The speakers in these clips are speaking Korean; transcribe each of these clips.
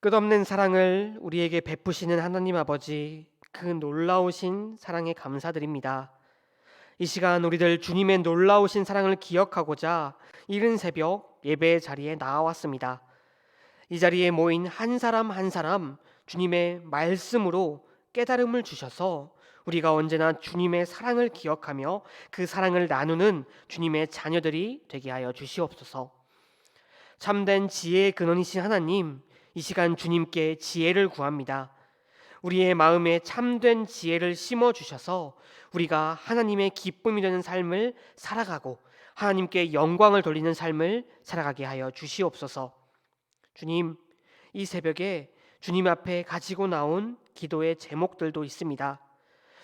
끝없는 사랑을 우리에게 베푸시는 하나님 아버지, 그 놀라우신 사랑에 감사드립니다. 이 시간 우리들 주님의 놀라우신 사랑을 기억하고자 이른 새벽 예배 자리에 나와왔습니다. 이 자리에 모인 한 사람 한 사람 주님의 말씀으로 깨달음을 주셔서 우리가 언제나 주님의 사랑을 기억하며 그 사랑을 나누는 주님의 자녀들이 되게 하여 주시옵소서. 참된 지혜의 근원이신 하나님, 이 시간 주님께 지혜를 구합니다. 우리의 마음에 참된 지혜를 심어 주셔서 우리가 하나님의 기쁨이 되는 삶을 살아가고 하나님께 영광을 돌리는 삶을 살아가게 하여 주시옵소서. 주님, 이 새벽에 주님 앞에 가지고 나온 기도의 제목들도 있습니다.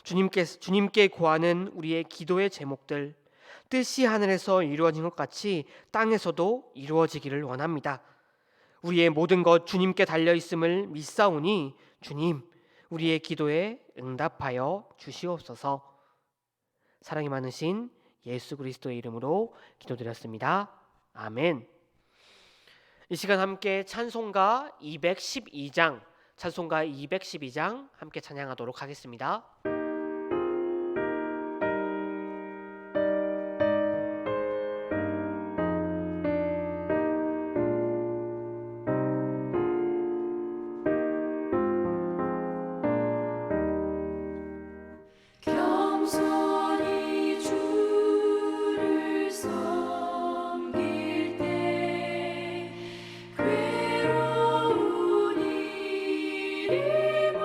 주님께 구하는 우리의 기도의 제목들, 뜻이 하늘에서 이루어진 것 같이 땅에서도 이루어지기를 원합니다. 우리의 모든 것 주님께 달려 있음을 믿사오니 주님, 우리의 기도에 응답하여 주시옵소서. 사랑이 많으신 예수 그리스도의 이름으로 기도드렸습니다. 아멘. 이 시간 함께 찬송가 212장 함께 찬양하도록 하겠습니다. 겸손히 주를 섬길 때 괴로운 일이 많으나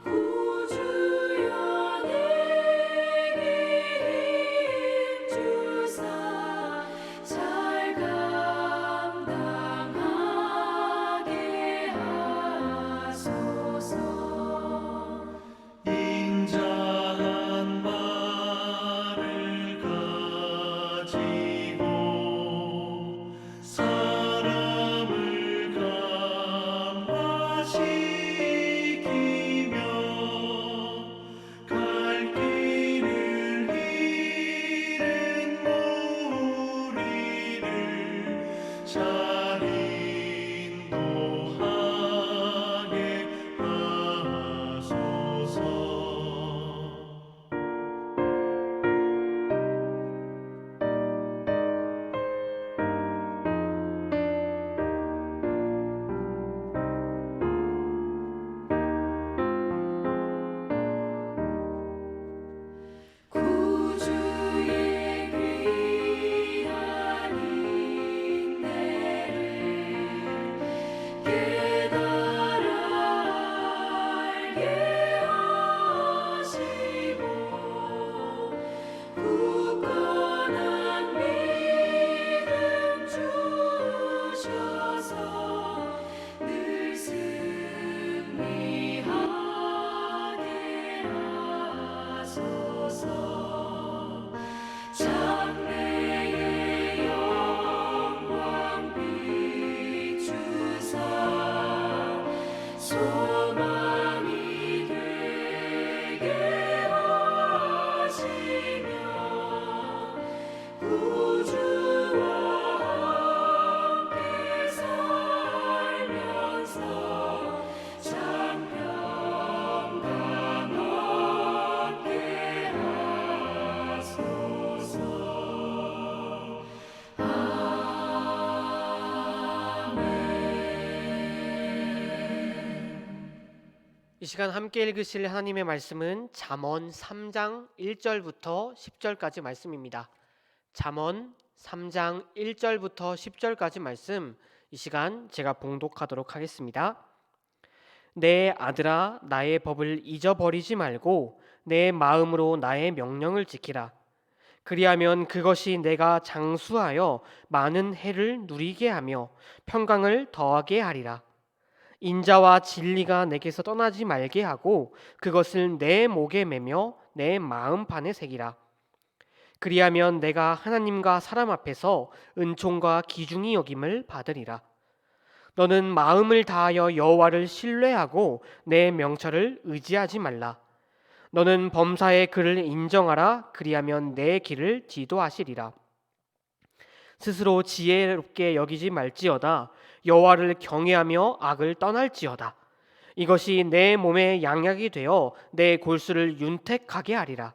구주여 내게 힘 주사 잘 감당하게 하소서. 인자한 말을 가지고 사람을 감화시키며 갈 길을 잃은 무리를 잘 인도하게 하소서. 구주의 귀한 인내를 깨달아 알게 하시고 굳건한 믿음 주셔서 늘 승리하게 하소서. 장래의 영광 비추사 소망이 되게 하시며 구주와 함께 살면서 장평강 얻게 하소서. 이 시간 함께 읽으실 하나님의 말씀은 잠언 3장 1절부터 10절까지 말씀입니다. 잠언 3장 1절부터 10절까지 말씀, 이 시간 제가 봉독하도록 하겠습니다. 내 아들아, 나의 법을 잊어버리지 말고 내 마음으로 나의 명령을 지키라. 그리하면 그것이 내가 장수하여 많은 해를 누리게 하며 평강을 더하게 하리라. 인자와 진리가 내게서 떠나지 말게 하고 그것을 내 목에 매며 내 마음판에 새기라. 그리하면 내가 하나님과 사람 앞에서 은총과 기중이 여김을 받으리라. 너는 마음을 다하여 여호와를 신뢰하고 내 명철을 의지하지 말라. 너는 범사의 그를 인정하라. 그리하면 내 길을 지도하시리라. 스스로 지혜롭게 여기지 말지어다. 여호와를 경외하며 악을 떠날지어다. 이것이 내 몸의 양약이 되어 내 골수를 윤택하게 하리라.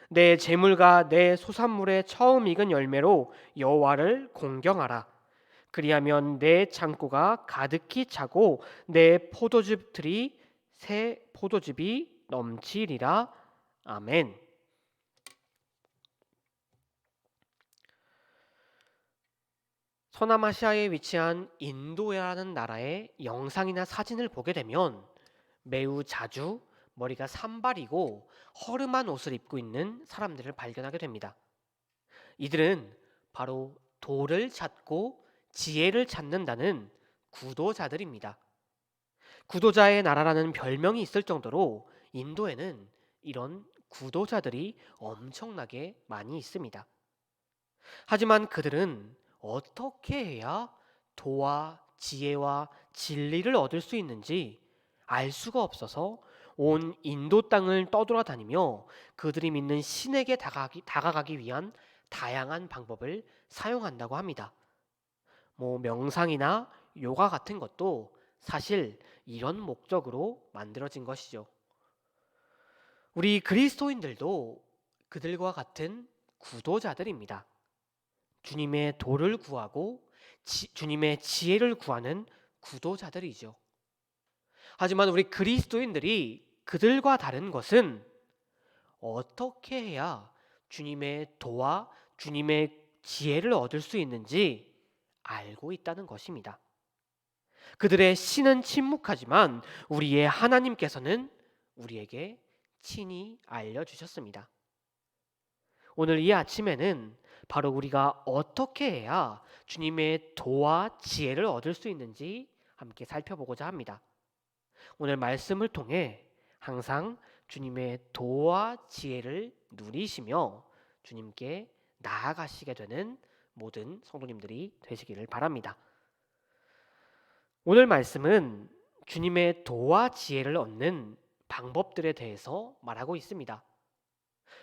내 재물과 내 소산물의 처음 익은 열매로 여호와를 공경하라. 그리하면 내 창고가 가득히 차고 내 포도즙들이 새 포도즙이 넘치리라. 아멘. 서남아시아에 위치한 인도라는 나라의 영상이나 사진을 보게 되면 매우 자주 머리가 산발이고 허름한 옷을 입고 있는 사람들을 발견하게 됩니다. 이들은 바로 도를 찾고 지혜를 찾는다는 구도자들입니다. 구도자의 나라라는 별명이 있을 정도로 인도에는 이런 구도자들이 엄청나게 많이 있습니다. 하지만 그들은 어떻게 해야 도와 지혜와 진리를 얻을 수 있는지 알 수가 없어서 온 인도 땅을 떠돌아다니며 그들이 믿는 신에게 다가가기 위한 다양한 방법을 사용한다고 합니다. 명상이나 요가 같은 것도 사실 이런 목적으로 만들어진 것이죠. 우리 그리스도인들도 그들과 같은 구도자들입니다. 주님의 도를 구하고 주님의 지혜를 구하는 구도자들이죠. 하지만 우리 그리스도인들이 그들과 다른 것은 어떻게 해야 주님의 도와 주님의 지혜를 얻을 수 있는지 알고 있다는 것입니다. 그들의 신은 침묵하지만 우리의 하나님께서는 우리에게 친히 알려주셨습니다. 오늘 이 아침에는 바로 우리가 어떻게 해야 주님의 도와 지혜를 얻을 수 있는지 함께 살펴보고자 합니다. 오늘 말씀을 통해 항상 주님의 도와 지혜를 누리시며 주님께 나아가시게 되는 모든 성도님들이 되시기를 바랍니다. 오늘 말씀은 주님의 도와 지혜를 얻는 방법들에 대해서 말하고 있습니다.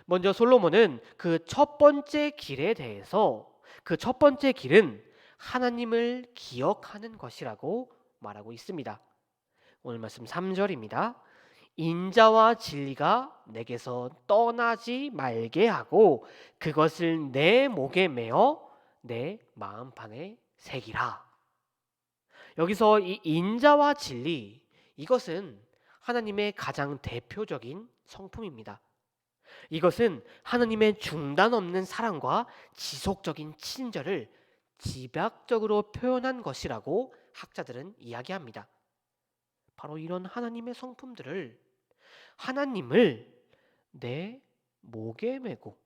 먼저 솔로몬은 그 첫 번째 길에 대해서 그 첫 번째 길은 하나님을 기억하는 것이라고 말하고 있습니다. 오늘 말씀 3절입니다. 인자와 진리가 내게서 떠나지 말게 하고 그것을 내 목에 메어 내 마음판에 새기라. 여기서 이 인자와 진리, 이것은 하나님의 가장 대표적인 성품입니다. 이것은 하나님의 중단 없는 사랑과 지속적인 친절을 집약적으로 표현한 것이라고 학자들은 이야기합니다. 바로 이런 하나님의 성품들을, 하나님을 내 목에 메고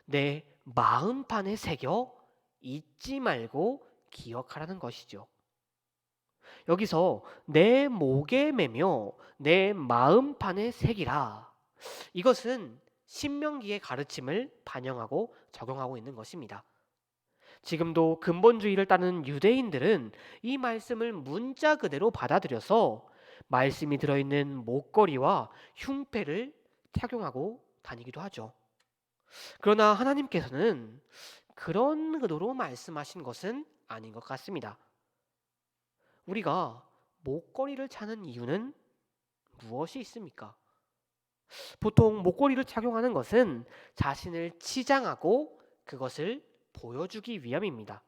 내 마음판에 새겨 잊지 말고 기억하라는 것이죠. 여기서 내 목에 매며 내 마음판에 새기라. 이것은 신명기의 가르침을 반영하고 적용하고 있는 것입니다. 지금도 근본주의를 따르는 유대인들은 이 말씀을 문자 그대로 받아들여서 말씀이 들어있는 목걸이와 흉패를 착용하고 다니기도 하죠. 그러나 하나님께서는 그런 의도로 말씀하신 것은 아닌 것 같습니다. 우리가 목걸이를 차는 이유는 무엇이 있습니까? 보통 목걸이를 착용하는 것은 자신을 치장하고 그것을 보여주기 위함입니다.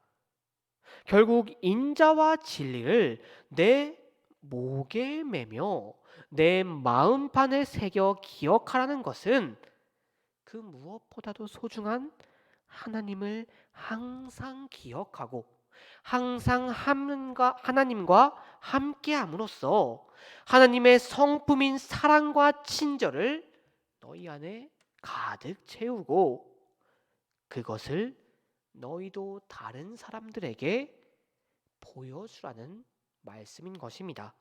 결국 인자와 진리를 내 목에 매며 내 마음판에 새겨 기억하라는 것은 그 무엇보다도 소중한 하나님을 항상 기억하고 항상 하나님과 함께함으로써 하나님의 성품인 사랑과 친절을 너희 안에 가득 채우고 그것을 너희도 다른 사람들에게 보여주라는 말씀인 것입니다.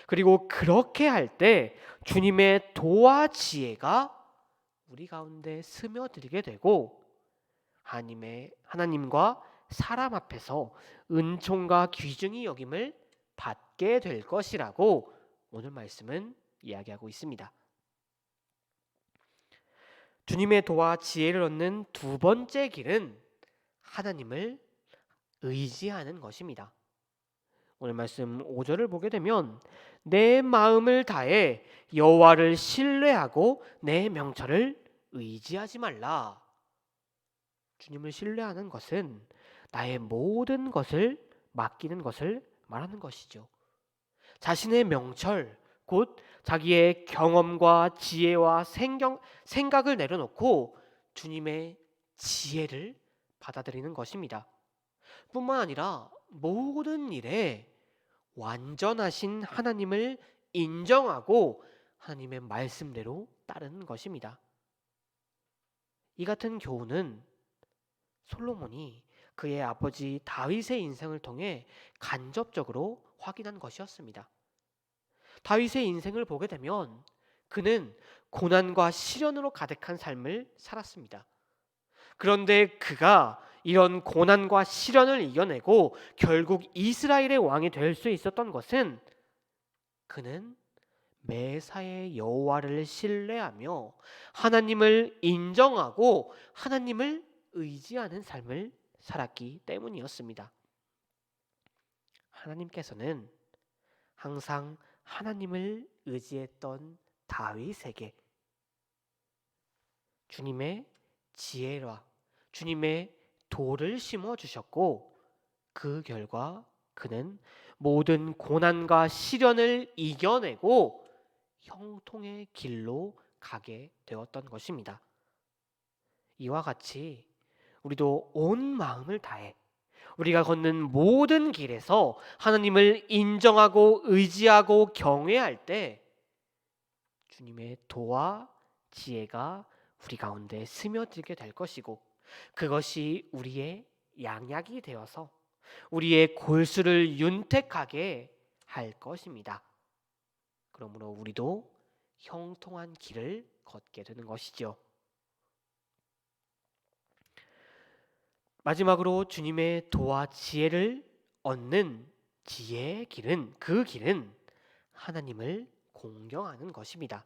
그리고 그렇게 할 때 주님의 도와 지혜가 우리 가운데 스며들게 되고 하나님과 사람 앞에서 은총과 귀중히 여김을 받게 될 것이라고 오늘 말씀은 이야기하고 있습니다. 주님의 도와 지혜를 얻는 두 번째 길은 하나님을 의지하는 것입니다. 오늘 말씀 5절을 보게 되면 내 마음을 다해 여호와를 신뢰하고 내 명철을 의지하지 말라. 주님을 신뢰하는 것은 나의 모든 것을 맡기는 것을 말하는 것이죠. 자신의 명철, 곧 자기의 경험과 지혜와 생각을 내려놓고 주님의 지혜를 받아들이는 것입니다. 뿐만 아니라 모든 일에 완전하신 하나님을 인정하고 하나님의 말씀대로 따르는 것입니다. 이 같은 교훈은 솔로몬이 그의 아버지 다윗의 인생을 통해 간접적으로 확인한 것이었습니다. 다윗의 인생을 보게 되면 그는 고난과 시련으로 가득한 삶을 살았습니다. 그런데 그가 이런 고난과 시련을 이겨내고 결국 이스라엘의 왕이 될 수 있었던 것은 그는 매사에 여호와를 신뢰하며 하나님을 인정하고 하나님을 의지하는 삶을 살았기 때문이었습니다. 하나님께서는 항상 하나님을 의지했던 다윗에게 주님의 지혜와 주님의 도를 심어 주셨고 그 결과 그는 모든 고난과 시련을 이겨내고 형통의 길로 가게 되었던 것입니다. 이와 같이 우리도 온 마음을 다해 우리가 걷는 모든 길에서 하나님을 인정하고 의지하고 경외할 때 주님의 도와 지혜가 우리 가운데 스며들게 될 것이고 그것이 우리의 양약이 되어서 우리의 골수를 윤택하게 할 것입니다. 그러므로 우리도 형통한 길을 걷게 되는 것이죠. 마지막으로 주님의 도와 지혜를 얻는 지혜의 길은 그 길은 하나님을 공경하는 것입니다.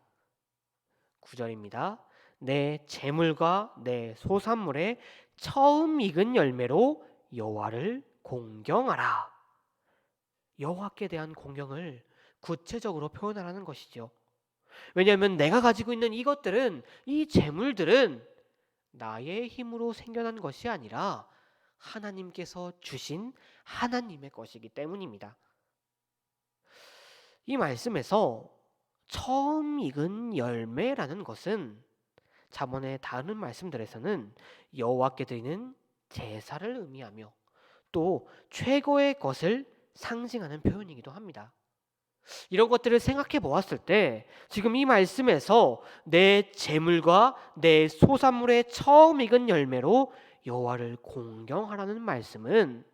9절입니다. 내 재물과 내 소산물의 처음 익은 열매로 여호와를 공경하라. 여호와께 대한 공경을 구체적으로 표현하라는 것이죠. 왜냐하면 내가 가지고 있는 이것들은 이 재물들은 나의 힘으로 생겨난 것이 아니라 하나님께서 주신 하나님의 것이기 때문입니다. 이 말씀에서 처음 익은 열매라는 것은 자문의 다른 말씀들에서는 여호와께 드리는 제사를 의미하며 또 최고의 것을 상징하는 표현이기도 합니다. 이런 것들을 생각해 보았을 때 지금 이 말씀에서 내 재물과 내 소산물의 처음 익은 열매로 여호와를 공경하라는 말씀은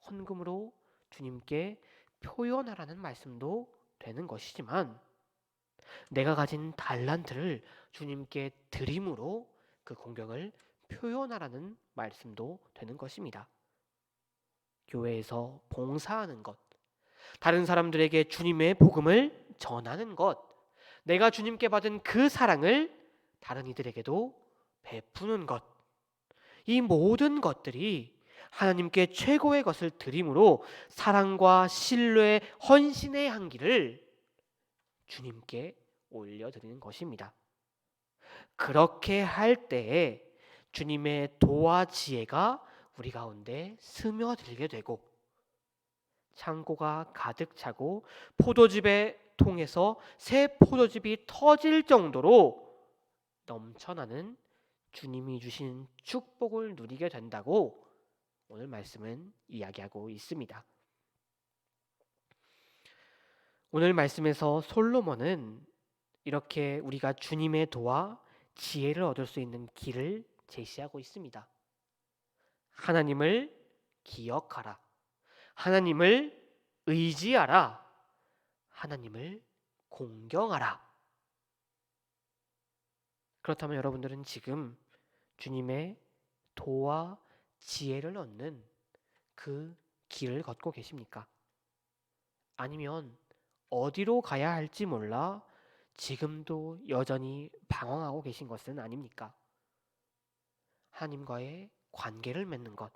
헌금으로 주님께 표현하라는 말씀도 되는 것이지만 내가 가진 달란트를 주님께 드림으로 그 공경을 표현하라는 말씀도 되는 것입니다. 교회에서 봉사하는 것, 다른 사람들에게 주님의 복음을 전하는 것, 내가 주님께 받은 그 사랑을 다른 이들에게도 베푸는 것, 이 모든 것들이 하나님께 최고의 것을 드림으로 사랑과 신뢰, 헌신의 향기를 주님께 올려드리는 것입니다. 그렇게 할 때에 주님의 도와 지혜가 우리 가운데 스며들게 되고 창고가 가득 차고 포도즙에 통해서 새 포도즙이 터질 정도로 넘쳐나는 주님이 주신 축복을 누리게 된다고 오늘 말씀은 이야기하고 있습니다. 오늘 말씀에서 솔로몬은 이렇게 우리가 주님의 도와 지혜를 얻을 수 있는 길을 제시하고 있습니다. 하나님을 기억하라. 하나님을 의지하라. 하나님을 공경하라. 그렇다면 여러분들은 지금 주님의 도와 지혜를 얻는 그 길을 걷고 계십니까? 아니면 어디로 가야 할지 몰라 지금도 여전히 방황하고 계신 것은 아닙니까? 하나님과의 관계를 맺는 것,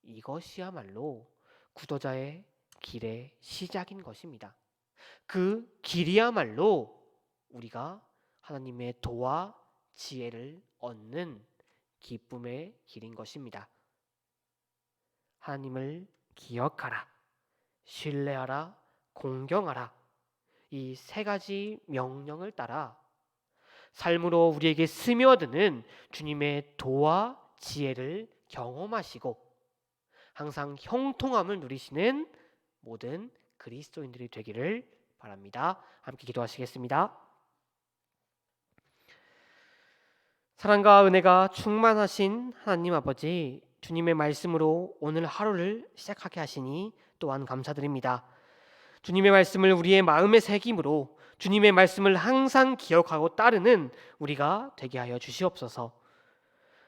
이것이야말로 구도자의 길의 시작인 것입니다. 그 길이야말로 우리가 하나님의 도와 지혜를 얻는 기쁨의 길인 것입니다. 하나님을 기억하라, 신뢰하라, 공경하라. 이 세 가지 명령을 따라 삶으로 우리에게 스며드는 주님의 도와 지혜를 경험하시고 항상 형통함을 누리시는 모든 그리스도인들이 되기를 바랍니다. 함께 기도하시겠습니다. 사랑과 은혜가 충만하신 하나님 아버지, 주님의 말씀으로 오늘 하루를 시작하게 하시니 또한 감사드립니다. 주님의 말씀을 우리의 마음에 새김으로 주님의 말씀을 항상 기억하고 따르는 우리가 되게 하여 주시옵소서.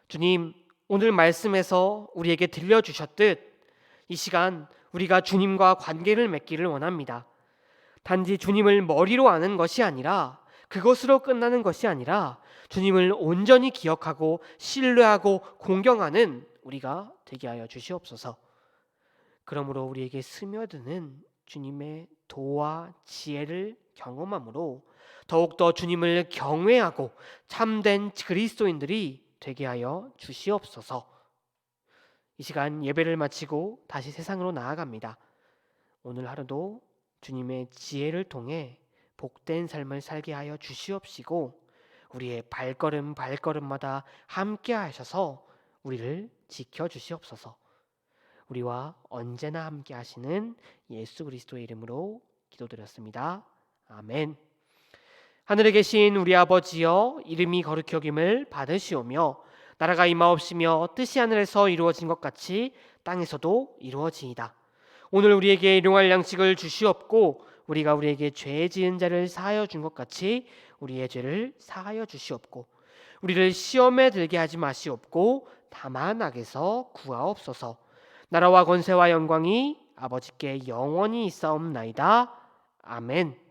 주님, 오늘 말씀에서 우리에게 들려주셨듯 이 시간 우리가 주님과 관계를 맺기를 원합니다. 단지 주님을 머리로 아는 것이 아니라, 그것으로 끝나는 것이 아니라 주님을 온전히 기억하고 신뢰하고 공경하는 우리가 되게 하여 주시옵소서. 그러므로 우리에게 스며드는 주님의 도와 지혜를 경험함으로 더욱더 주님을 경외하고 참된 그리스도인들이 되게 하여 주시옵소서. 이 시간 예배를 마치고 다시 세상으로 나아갑니다. 오늘 하루도 주님의 지혜를 통해 복된 삶을 살게 하여 주시옵시고 우리의 발걸음마다 함께 하셔서 우리를 지켜주시옵소서. 우리와 언제나 함께 하시는 예수 그리스도의 이름으로 기도드렸습니다. 아멘. 하늘에 계신 우리 아버지여, 이름이 거룩히 여김을 받으시오며 나라가 임하옵시며 뜻이 하늘에서 이루어진 것 같이 땅에서도 이루어지이다. 오늘 우리에게 일용할 양식을 주시옵고 우리가 우리에게 죄 지은 자를 사하여 준 것 같이 우리의 죄를 사하여 주시옵고 우리를 시험에 들게 하지 마시옵고 다만 악에서 구하옵소서. 나라와 권세와 영광이 아버지께 영원히 있사옵나이다. 아멘.